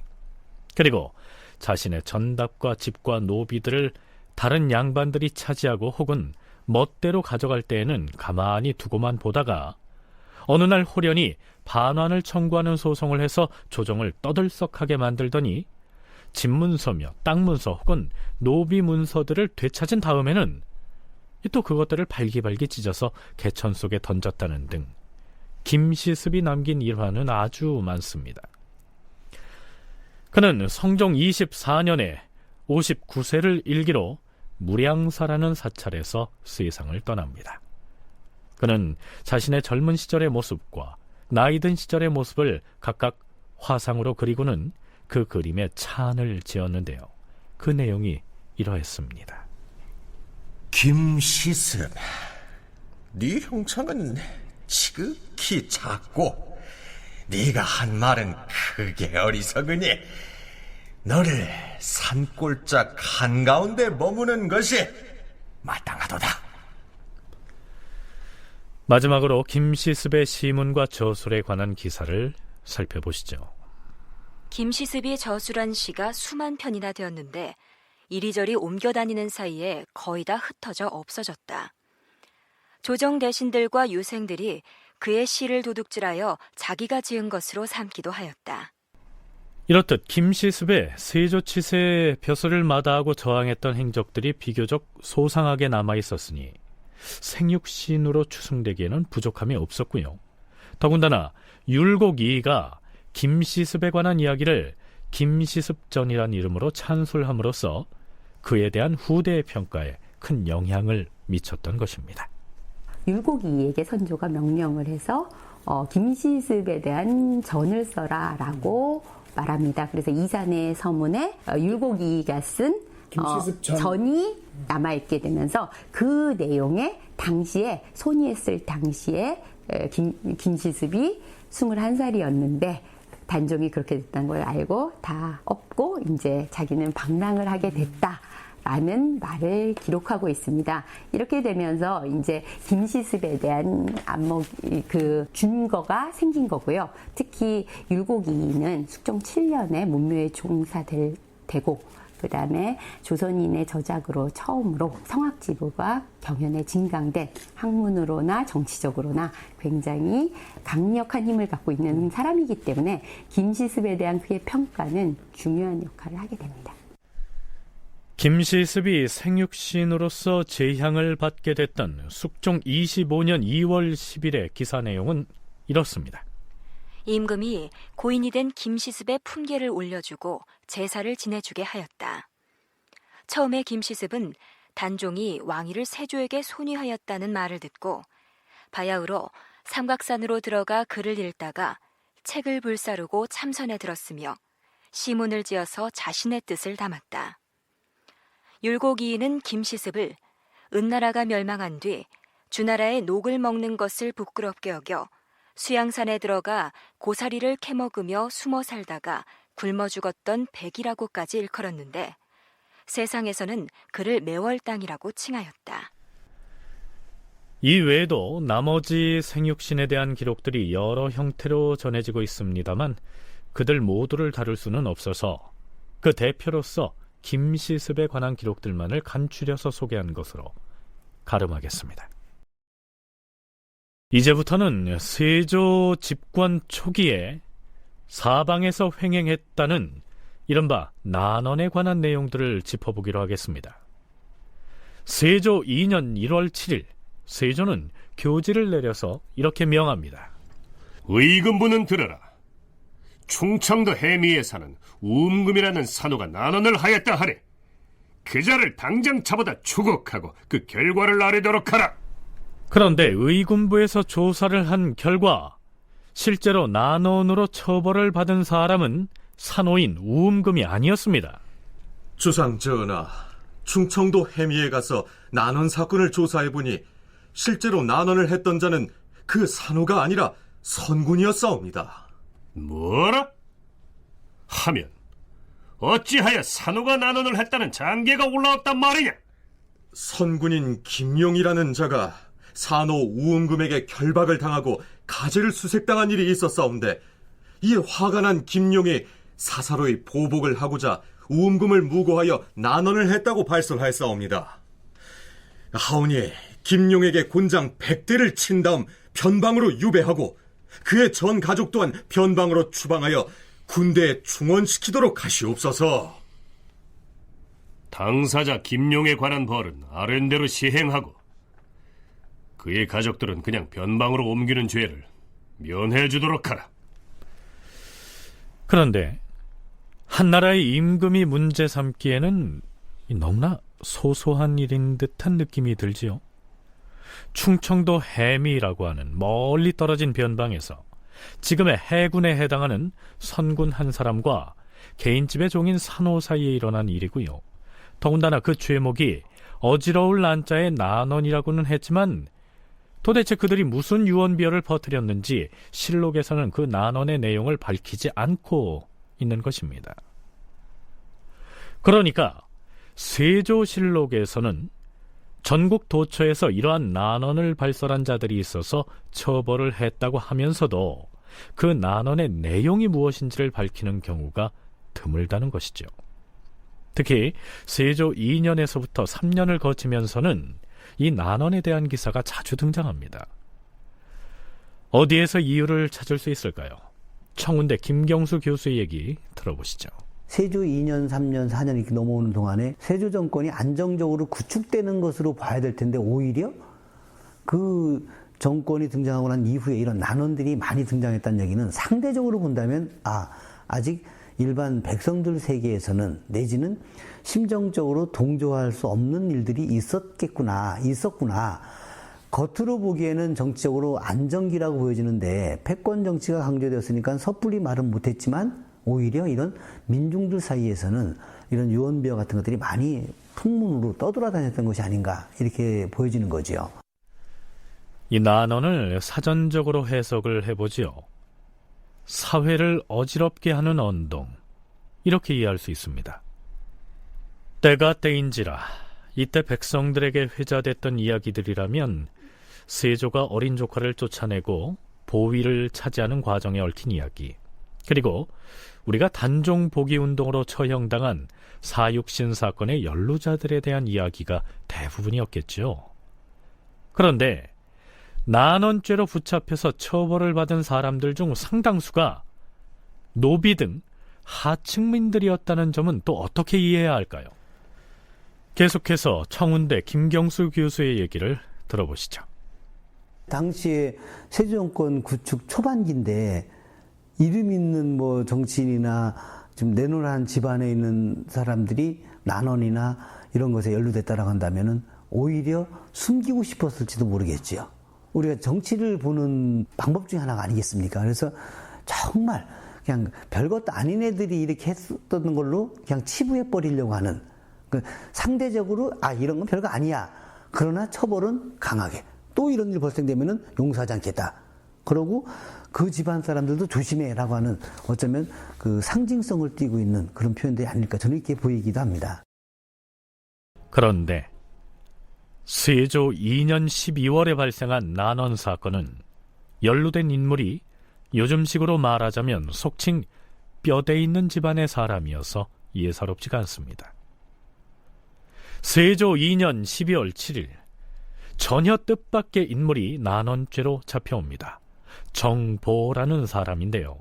그리고 자신의 전답과 집과 노비들을 다른 양반들이 차지하고 혹은 멋대로 가져갈 때에는 가만히 두고만 보다가 어느 날 호련히 반환을 청구하는 소송을 해서 조정을 떠들썩하게 만들더니 집문서며 땅문서 혹은 노비문서들을 되찾은 다음에는 또 그것들을 발기발기 찢어서 개천 속에 던졌다는 등 김시습이 남긴 일화는 아주 많습니다. 그는 성종 24년에 59세를 일기로 무량사라는 사찰에서 세상을 떠납니다. 그는 자신의 젊은 시절의 모습과 나이든 시절의 모습을 각각 화상으로 그리고는 그 그림에 찬을 지었는데요. 그 내용이 이러했습니다. 김시습, 네 형창은 지극히 작고 네가 한 말은 크게 어리석으니 너를 산골짝 한가운데 머무는 것이 마땅하도다. 마지막으로 김시습의 시문과 저술에 관한 기사를 살펴보시죠. 김시습이 저술한 시가 수만 편이나 되었는데 이리저리 옮겨다니는 사이에 거의 다 흩어져 없어졌다. 조정 대신들과 유생들이 그의 시를 도둑질하여 자기가 지은 것으로 삼기도 하였다. 이렇듯 김시습의 세조치세의 벼슬을 마다하고 저항했던 행적들이 비교적 소상하게 남아있었으니 생육신으로 추승되기에는 부족함이 없었고요. 더군다나 율곡 이이가 김시습에 관한 이야기를 김시습전이란 이름으로 찬술함으로써 그에 대한 후대의 평가에 큰 영향을 미쳤던 것입니다. 율곡 이이에게 선조가 명령을 해서 김시습에 대한 전을 써라라고 말합니다. 그래서 이산의 서문에 율곡 이이가 쓴 전이 남아있게 되면서 그 내용에 당시에 손이했을 당시에 김시습이 21살이었는데 단종이 그렇게 됐다는 걸 알고 다 엎고 이제 자기는 방랑을 하게 됐다라는 말을 기록하고 있습니다. 이렇게 되면서 이제 김시습에 대한 그 준거가 생긴 거고요. 특히 율곡 이이는 숙종 7년에 문묘에 종사되고 그 다음에 조선인의 저작으로 처음으로 성악지부가 경연에 진강된 학문으로나 정치적으로나 굉장히 강력한 힘을 갖고 있는 사람이기 때문에 김시습에 대한 그의 평가는 중요한 역할을 하게 됩니다. 김시습이 생육신으로서 제향을 받게 됐던 숙종 25년 2월 10일의 기사 내용은 이렇습니다. 임금이 고인이 된 김시습의 품계를 올려주고 제사를 지내주게 하였다. 처음에 김시습은 단종이 왕위를 세조에게 손위하였다는 말을 듣고 바야흐로 삼각산으로 들어가 글을 읽다가 책을 불사르고 참선에 들었으며 시문을 지어서 자신의 뜻을 담았다. 율곡 이이는 김시습을 은나라가 멸망한 뒤 주나라의 녹을 먹는 것을 부끄럽게 여겨 수양산에 들어가 고사리를 캐먹으며 숨어 살다가 굶어 죽었던 백이라고까지 일컬었는데 세상에서는 그를 매월당이라고 칭하였다. 이 외에도 나머지 생육신에 대한 기록들이 여러 형태로 전해지고 있습니다만 그들 모두를 다룰 수는 없어서 그 대표로서 김시습에 관한 기록들만을 간추려서 소개한 것으로 가름하겠습니다. 이제부터는 세조 집권 초기에 사방에서 횡행했다는 이른바 난언에 관한 내용들을 짚어보기로 하겠습니다. 세조 2년 1월 7일 세조는 교지를 내려서 이렇게 명합니다. 의금부는 들으라. 충청도 해미에 사는 우음금이라는 산호가 난언을 하였다 하니 그 자를 당장 잡아다 추국하고 그 결과를 아뢰도록 하라. 그런데 의군부에서 조사를 한 결과 실제로 난언으로 처벌을 받은 사람은 산호인 우음금이 아니었습니다. 주상 전하, 충청도 해미에 가서 난언 사건을 조사해보니 실제로 난언을 했던 자는 그 산호가 아니라 선군이었사옵니다. 뭐라? 하면 어찌하여 산호가 난언을 했다는 장계가 올라왔단 말이냐? 선군인 김용이라는 자가 산호 우음금에게 결박을 당하고 가재를 수색당한 일이 있었사온데 이에 화가 난 김용이 사사로이 보복을 하고자 우음금을 무고하여 난언을 했다고 발설하였사옵니다. 하오니 김용에게 곤장 100대를 친 다음 변방으로 유배하고 그의 전 가족 또한 변방으로 추방하여 군대에 충원시키도록 하시옵소서. 당사자 김용에 관한 벌은 아랜대로 시행하고 그의 가족들은 그냥 변방으로 옮기는 죄를 면해주도록 하라. 그런데 한나라의 임금이 문제 삼기에는 너무나 소소한 일인 듯한 느낌이 들지요. 충청도 해미라고 하는 멀리 떨어진 변방에서 지금의 해군에 해당하는 선군 한 사람과 개인집의 종인 산호 사이에 일어난 일이고요. 더군다나 그 죄목이 어지러울 난자의 난언이라고는 했지만 도대체 그들이 무슨 유언비어를 퍼뜨렸는지 실록에서는 그 난언의 내용을 밝히지 않고 있는 것입니다. 그러니까 세조실록에서는 전국 도처에서 이러한 난언을 발설한 자들이 있어서 처벌을 했다고 하면서도 그 난언의 내용이 무엇인지를 밝히는 경우가 드물다는 것이죠. 특히 세조 2년에서부터 3년을 거치면서는 이 난언에 대한 기사가 자주 등장합니다. 어디에서 이유를 찾을 수 있을까요? 청운대 김경수 교수의 얘기 들어보시죠. 세조 2년, 3년, 4년 이렇게 넘어오는 동안에 세조 정권이 안정적으로 구축되는 것으로 봐야 될 텐데 오히려 그 정권이 등장하고 난 이후에 이런 난언들이 많이 등장했다는 얘기는 상대적으로 본다면 아직 일반 백성들 세계에서는 내지는 심정적으로 동조할 수 없는 일들이 있었구나. 겉으로 보기에는 정치적으로 안정기라고 보여지는데 패권 정치가 강조되었으니까 섣불리 말은 못했지만 오히려 이런 민중들 사이에서는 이런 유언비어 같은 것들이 많이 풍문으로 떠돌아다녔던 것이 아닌가 이렇게 보여지는 거지요. 이 난언을 사전적으로 해석을 해보지요. 사회를 어지럽게 하는 언동, 이렇게 이해할 수 있습니다. 때가 때인지라 이때 백성들에게 회자됐던 이야기들이라면 세조가 어린 조카를 쫓아내고 보위를 차지하는 과정에 얽힌 이야기, 그리고 우리가 단종 복위운동으로 처형당한 사육신 사건의 연루자들에 대한 이야기가 대부분이었겠죠. 그런데 난언죄로 붙잡혀서 처벌을 받은 사람들 중 상당수가 노비 등 하층민들이었다는 점은 또 어떻게 이해해야 할까요? 계속해서 청운대 김경수 교수의 얘기를 들어보시죠. 당시에 세조 정권 구축 초반기인데 이름 있는 뭐 정치인이나 좀 내노란 집안에 있는 사람들이 난언이나 이런 것에 연루됐다라고 한다면은 오히려 숨기고 싶었을지도 모르겠지요. 우리가 정치를 보는 방법 중에 하나가 아니겠습니까? 그래서 정말 그냥 별것도 아닌 애들이 이렇게 했었던 걸로 그냥 치부해 버리려고 하는, 상대적으로 이런 건 별거 아니야. 그러나 처벌은 강하게. 또 이런 일 발생되면은 용서하지 않겠다. 그러고 그 집안 사람들도 조심해라고 하는 어쩌면 그 상징성을 띠고 있는 그런 표현들이 아닐까 저는 이렇게 보이기도 합니다. 그런데 세조 2년 12월에 발생한 난원 사건은 연루된 인물이 요즘식으로 말하자면 속칭 뼈대 있는 집안의 사람이어서 예사롭지가 않습니다. 세조 2년 12월 7일 전혀 뜻밖의 인물이 난원죄로 잡혀옵니다. 정보라는 사람인데요.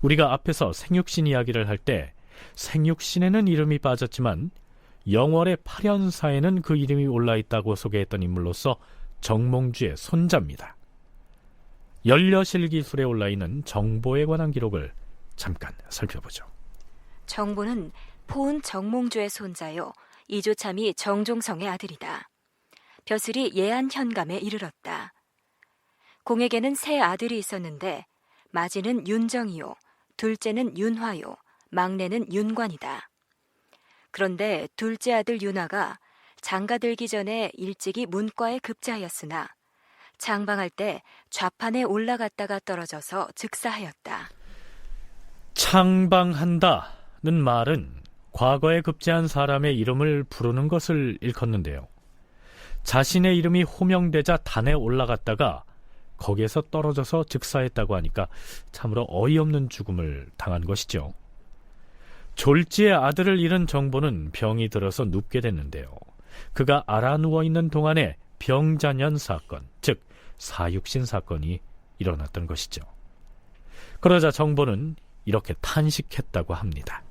우리가 앞에서 생육신 이야기를 할 때 생육신에는 이름이 빠졌지만 영월의 팔연사에는 그 이름이 올라있다고 소개했던 인물로서 정몽주의 손자입니다. 연려실기술에 올라있는 정보에 관한 기록을 잠깐 살펴보죠. 정보는 포은 정몽주의 손자요 이조참이 정종성의 아들이다. 벼슬이 예안 현감에 이르렀다. 공에게는 세 아들이 있었는데 마지는 윤정이요, 둘째는 윤화요, 막내는 윤관이다. 그런데 둘째 아들 윤화가 장가들기 전에 일찍이 문과에 급제하였으나 장방할 때 좌판에 올라갔다가 떨어져서 즉사하였다. 창방한다는 말은 과거에 급제한 사람의 이름을 부르는 것을 일컫는데요. 자신의 이름이 호명되자 단에 올라갔다가 거기에서 떨어져서 즉사했다고 하니까 참으로 어이없는 죽음을 당한 것이죠. 졸지의 아들을 잃은 정보는 병이 들어서 눕게 됐는데요. 그가 알아 누워있는 동안에 병자년 사건, 즉 사육신 사건이 일어났던 것이죠. 그러자 정보는 이렇게 탄식했다고 합니다.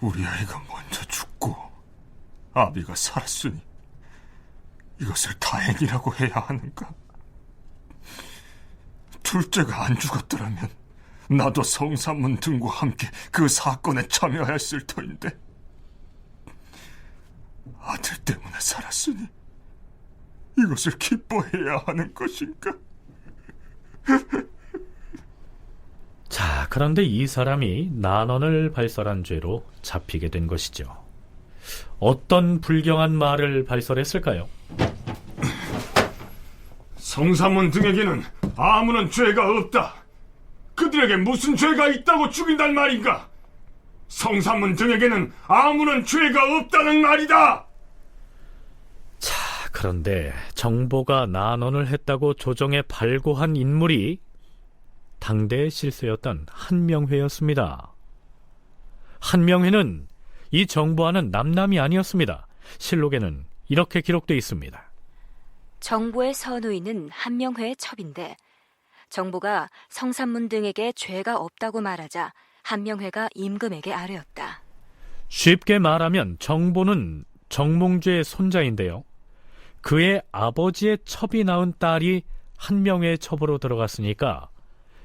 우리 아이가 먼저 죽고 아비가 살았으니 이것을 다행이라고 해야 하는가? 둘째가 안 죽었더라면 나도 성삼문 등과 함께 그 사건에 참여했을 터인데 아들 때문에 살았으니 이것을 기뻐해야 하는 것인가? 자, 그런데 이 사람이 난원을 발설한 죄로 잡히게 된 것이죠. 어떤 불경한 말을 발설했을까요? 성삼문 등에게는 아무런 죄가 없다. 그들에게 무슨 죄가 있다고 죽인단 말인가? 성삼문 등에게는 아무런 죄가 없다는 말이다. 자, 그런데 정보가 난원을 했다고 조정에 발고한 인물이 당대의 실세였던 한명회였습니다. 한명회는 이 정보와는 남남이 아니었습니다. 실록에는 이렇게 기록되어 있습니다. 정보의 선우이는 한명회의 첩인데 정보가 성삼문 등에게 죄가 없다고 말하자 한명회가 임금에게 아뢰었다. 쉽게 말하면 정보는 정몽주의 손자인데요. 그의 아버지의 첩이 낳은 딸이 한명회의 첩으로 들어갔으니까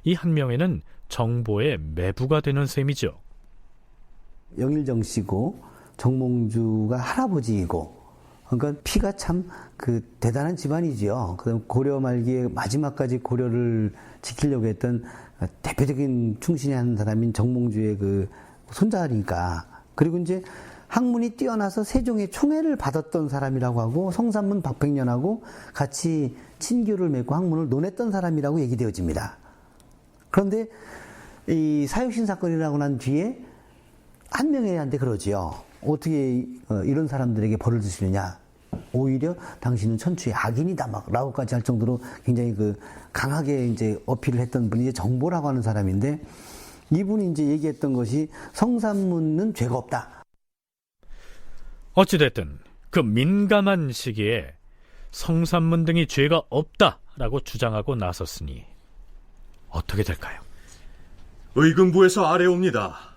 이 한명회는 정보의 매부가 되는 셈이죠. 영일정 씨고 정몽주가 할아버지이고, 그러니까 피가 참 대단한 집안이지요. 그다음 고려 말기에 마지막까지 고려를 지키려고 했던 대표적인 충신이 한 사람인 정몽주의 손자니까. 그리고 이제 학문이 뛰어나서 세종의 총애를 받았던 사람이라고 하고 성삼문 박백년하고 같이 친교를 맺고 학문을 논했던 사람이라고 얘기되어집니다. 그런데 이 사육신 사건이라고 난 뒤에 한명회한테 그러지요. 어떻게 이런 사람들에게 벌을 주시느냐? 오히려 당신은 천추의 악인이다 라고까지 할 정도로 굉장히 강하게 이제 어필을 했던 분이 이제 정보라고 하는 사람인데, 이분이 이제 얘기했던 것이 성삼문은 죄가 없다. 어찌됐든 그 민감한 시기에 성삼문 등이 죄가 없다라고 주장하고 나섰으니 어떻게 될까요? 의금부에서 아래옵니다.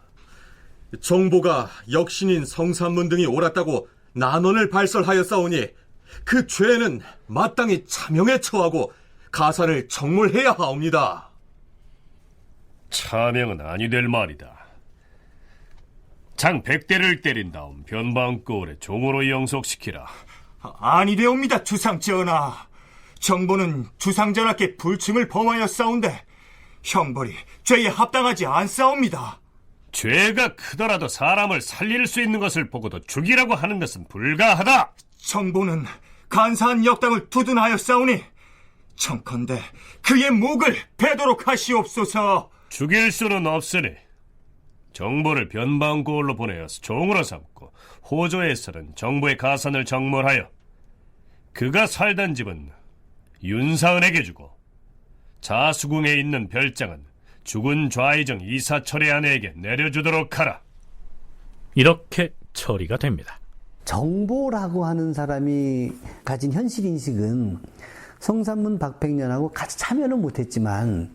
정보가 역신인 성삼문 등이 옳았다고 난원을 발설하였사오니 그 죄는 마땅히 차명에 처하고 가산을 정물해야 하옵니다. 차명은 아니 될 말이다. 장 100대를 때린 다음 변방거울에 종으로 영속시키라. 아니 되옵니다, 주상전하. 정보는 주상전하께 불충을 범하였사온데 형벌이 죄에 합당하지 않사옵니다. 죄가 크더라도 사람을 살릴 수 있는 것을 보고도 죽이라고 하는 것은 불가하다. 정보는 간사한 역당을 두둔하였사오니 청컨대 그의 목을 베도록 하시옵소서. 죽일 수는 없으니 정보를 변방고을로 보내어서 종으로 삼고 호조에서는 정부의 가산을 정몰하여 그가 살던 집은 윤사은에게 주고 자수궁에 있는 별장은 죽은 좌의정 이사철의 아내에게 내려주도록 하라. 이렇게 처리가 됩니다. 정보라고 하는 사람이 가진 현실인식은 성산문 박팽년하고 같이 참여는 못했지만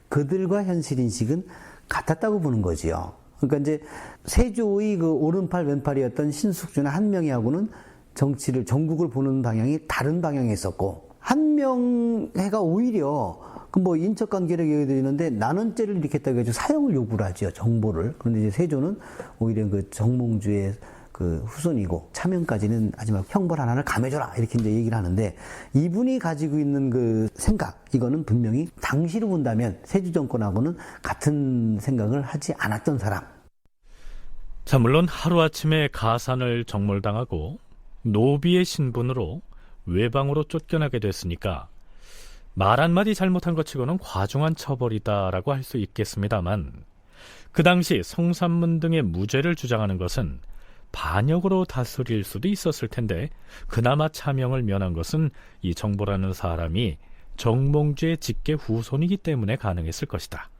그들과 현실인식은 같았다고 보는 거지요. 그러니까 이제 세조의 그 오른팔 왼팔이었던 신숙주나 한명회하고는 정치를, 전국을 보는 방향이 다른 방향에 있었고, 한명회가 오히려 그 뭐 인척 관계를 얘기해드리는데 난원죄를 일으켰다고 해서 사형을 요구를 하죠, 정보를. 그런데 이제 세조는 오히려 그 정몽주의 그 후손이고 차명까지는 하지만 형벌 하나를 감해줘라 이렇게 이제 얘기를 하는데, 이분이 가지고 있는 그 생각, 이거는 분명히 당시로 본다면 세조 정권하고는 같은 생각을 하지 않았던 사람. 자, 물론 하루아침에 가산을 정몰당하고 노비의 신분으로 외방으로 쫓겨나게 됐으니까 말 한마디 잘못한 것 치고는 과중한 처벌이다라고 할 수 있겠습니다만, 그 당시 성산문 등의 무죄를 주장하는 것은 반역으로 다스릴 수도 있었을 텐데, 그나마 차명을 면한 것은 이 정보라는 사람이 정몽주의 직계 후손이기 때문에 가능했을 것이다.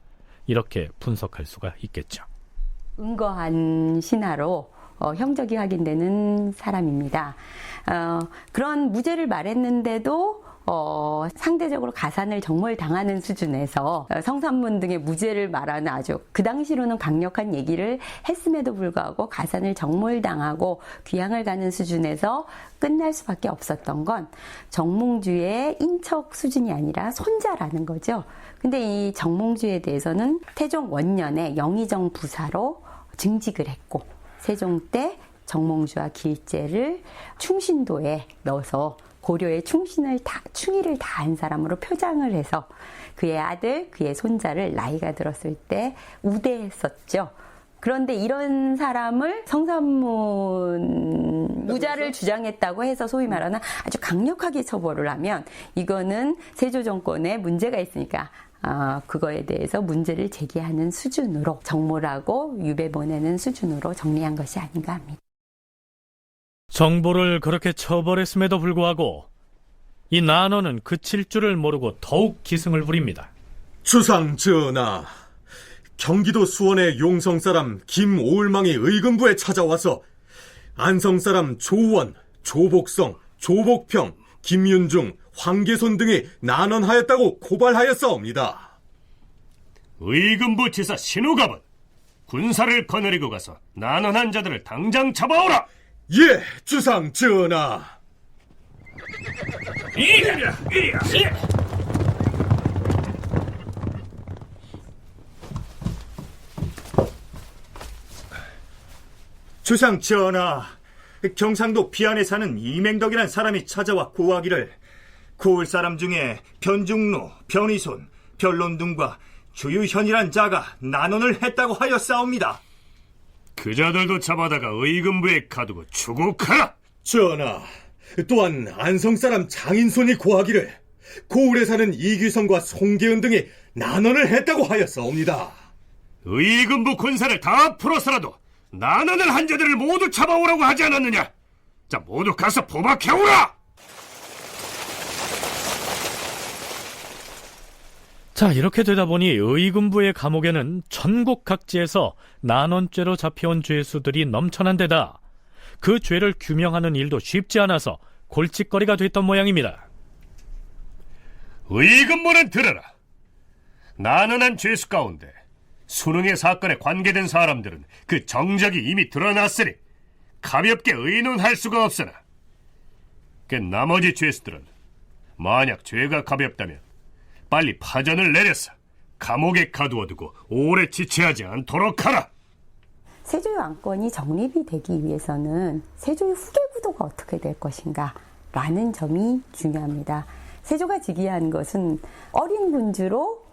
이렇게 분석할 수가 있겠죠. 은거한 신하로 형적이 확인되는 사람입니다. 그런 무죄를 말했는데도 상대적으로 가산을 정몰당하는 수준에서 성산문 등의 무죄를 말하는 아주 그 당시로는 강력한 얘기를 했음에도 불구하고 가산을 정몰당하고 귀양을 가는 수준에서 끝날 수밖에 없었던 건 정몽주의 인척 수준이 아니라 손자라는 거죠. 근데 이 정몽주에 대해서는 태종 원년에 영의정 부사로 증직을 했고, 세종 때 정몽주와 길제를 충신도에 넣어서 고려의 충의를 다한 사람으로 표장을 해서 그의 아들, 그의 손자를 나이가 들었을 때 우대했었죠. 그런데 이런 사람을 성산문 무자를 주장했다고 해서 소위 말하는 아주 강력하게 처벌을 하면 이거는 세조 정권에 문제가 있으니까 그거에 대해서 문제를 제기하는 수준으로 정몰하고 유배 보내는 수준으로 정리한 것이 아닌가 합니다. 정보를 그렇게 처벌했음에도 불구하고 이 난원은 그칠 줄을 모르고 더욱 기승을 부립니다. 주상 전하, 경기도 수원의 용성 사람 김오을망이 의금부에 찾아와서 안성 사람 조원, 조복성, 조복평, 김윤중, 황계손 등이 난원하였다고 고발하였사옵니다. 의금부 지사 신우갑은 군사를 거느리고 가서 난원한 자들을 당장 잡아오라. 예, 주상 전하. 이리야. 주상 전하, 경상도 비안에 사는 이맹덕이라는 사람이 찾아와 고하기를 고을 사람 중에 변중로, 변희손, 변론둥과 주유현이란 자가 난원을 했다고 하였사옵니다. 그 자들도 잡아다가 의금부에 가두고 추국하라. 전하, 또한 안성 사람 장인손이 고하기를 고을에 사는 이규성과 송계은 등이 난원을 했다고 하였사옵니다. 의금부 군사를 다 풀어서라도 난원을 한 자들을 모두 잡아오라고 하지 않았느냐? 자, 모두 가서 포박해오라. 자, 이렇게 되다 보니 의금부의 감옥에는 전국 각지에서 난원죄로 잡혀온 죄수들이 넘쳐난 데다 그 죄를 규명하는 일도 쉽지 않아서 골칫거리가 됐던 모양입니다. 의금부는 들어라. 난원한 죄수 가운데 수능의 사건에 관계된 사람들은 그 정적이 이미 드러났으니 가볍게 의논할 수가 없으나 그 나머지 죄수들은 만약 죄가 가볍다면 빨리 파전을 내려서 감옥에 가두어두고 오래 지체하지 않도록 하라. 세조의 왕권이 정립이 되기 위해서는 세조의 후계 구도가 어떻게 될 것인가 라는 점이 중요합니다. 세조가 즉위한 것은 어린 군주로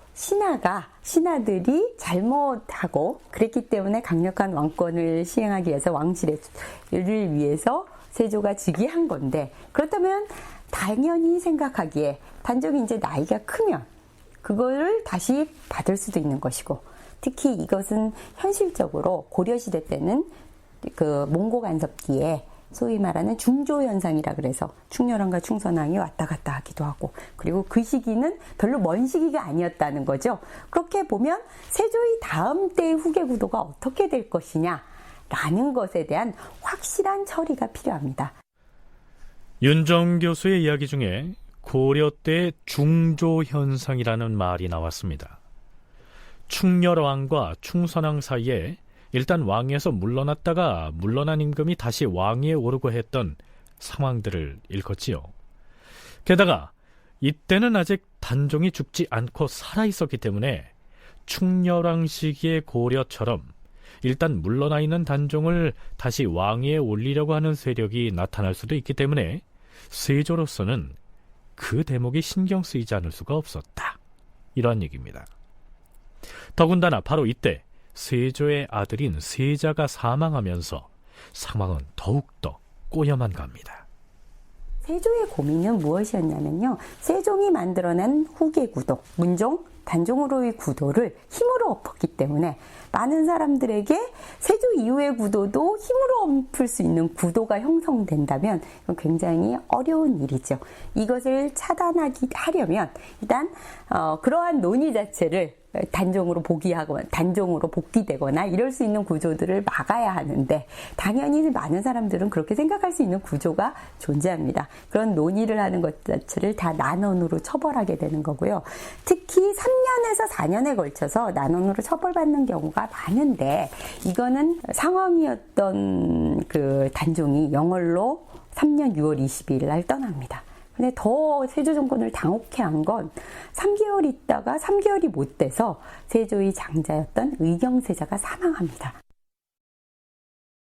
신하들이 잘못하고 그랬기 때문에 강력한 왕권을 시행하기 위해서 왕실을 위해서 세조가 즉위한 건데, 그렇다면 당연히 생각하기에 단적이 이제 나이가 크면 그거를 다시 받을 수도 있는 것이고, 특히 이것은 현실적으로 고려시대 때는 그 몽고 간섭기에 소위 말하는 중조 현상이라 그래서 충렬왕과 충선왕이 왔다 갔다 하기도 하고, 그리고 그 시기는 별로 먼 시기가 아니었다는 거죠. 그렇게 보면 세조의 다음 때의 후계 구도가 어떻게 될 것이냐라는 것에 대한 확실한 처리가 필요합니다. 윤정 교수의 이야기 중에 고려 때 중조 현상이라는 말이 나왔습니다. 충렬왕과 충선왕 사이에 일단 왕위에서 물러났다가 물러난 임금이 다시 왕위에 오르고 했던 상황들을 일컫지요. 게다가 이때는 아직 단종이 죽지 않고 살아있었기 때문에 충렬왕 시기의 고려처럼 일단 물러나 있는 단종을 다시 왕위에 올리려고 하는 세력이 나타날 수도 있기 때문에 세조로서는 그 대목이 신경 쓰이지 않을 수가 없었다, 이러한 얘기입니다. 더군다나 바로 이때 세조의 아들인 세자가 사망하면서 상황은 더욱더 꼬여만 갑니다. 세조의 고민은 무엇이었냐면요, 세종이 만들어낸 후계 구도, 문종, 단종으로의 구도를 힘으로 엎었기 때문에 많은 사람들에게 세조 이후의 구도도 힘으로 엎을 수 있는 구도가 형성된다면 이건 굉장히 어려운 일이죠. 이것을 하려면 일단 그러한 논의 자체를 단종으로 복귀되거나 이럴 수 있는 구조들을 막아야 하는데, 당연히 많은 사람들은 그렇게 생각할 수 있는 구조가 존재합니다. 그런 논의를 하는 것 자체를 다 난원으로 처벌하게 되는 거고요. 특히 3년에서 4년에 걸쳐서 난원으로 처벌받는 경우가 많은데, 이거는 상황이었던 그 단종이 영월로 3년 6월 22일 날 떠납니다. 근데 더 세조 정권을 당혹해 한 건 3개월 있다가 3개월이 못 돼서 세조의 장자였던 의경세자가 사망합니다.